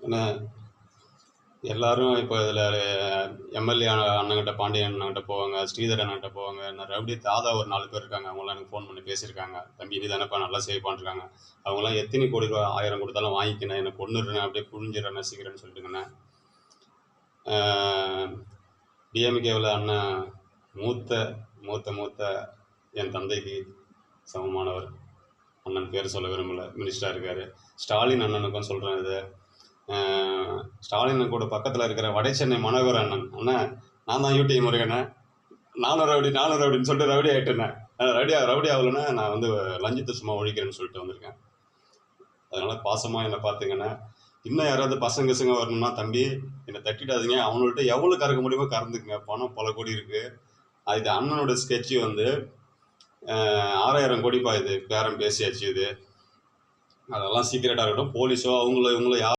ஏன்னா எல்லாரும் இப்போ இதில் எம்எல்ஏ அண்ணங்கிட்ட பாண்டியன் அண்ணங்கிட்ட போவாங்க, ஸ்ரீதர் அண்ணங்கிட்ட போவாங்க, நான் ரவுடி தாதா ஒரு 4 பேர் இருக்காங்க. அவங்களாம் எனக்கு ஃபோன் பண்ணி பேசியிருக்காங்க. தம்பி நீ தானேப்பா நல்லா செய்வான்னு இருக்காங்க. அவங்களாம் எத்தனை கோடி ரூபா 1000 கொடுத்தாலும் வாங்கிக்கினேன், எனக்கு கொண்டுடுறேன், அப்படியே புழிஞ்சிடறேன், நசிக்கிறேன்னு சொல்லிட்டுங்கண்ணே. டிஎம்கேவில் அண்ணன் மூத்த மூத்த மூத்த என் தந்தைக்கு சமமானவர். அண்ணன் பேர் சொல்ல விரும்பல, மினிஸ்டராக இருக்கார். ஸ்டாலின் அண்ணனுக்கும் சொல்கிறேன் இது. ஸ்டாலின் கூட பக்கத்தில் இருக்கிற வடை சென்னை மனோகர் அண்ணன், அண்ணன் நான் தான் யூடி முருகனை, நானும் ரவுடின்னு சொல்லிட்டு ரவுடி ஆகிட்டேண்ணே. ரவுடி ஆகலைன்னா நான் வந்து லஞ்சத்தை சும்மா ஒழிக்கிறேன்னு சொல்லிட்டு வந்திருக்கேன். அதனால் பாசமாக என்னை பார்த்துங்கண்ணே. இன்னும் யாராவது பசங்க வரணும்னா தம்பி என்னை தட்டிடாதீங்க. அவங்கள்ட்ட எவ்வளோ கறக்க முடியுமோ கறந்துக்குங்க. பணம் பல கோடி இருக்குது. இது அண்ணனோட ஸ்கெட்சு வந்து 6000 கோடிப்பா. இது பேரம் பேசியாச்சு. இது அதெல்லாம் சீக்கிரட்டாக இருக்கட்டும். போலீஸோ இவங்களோ யார்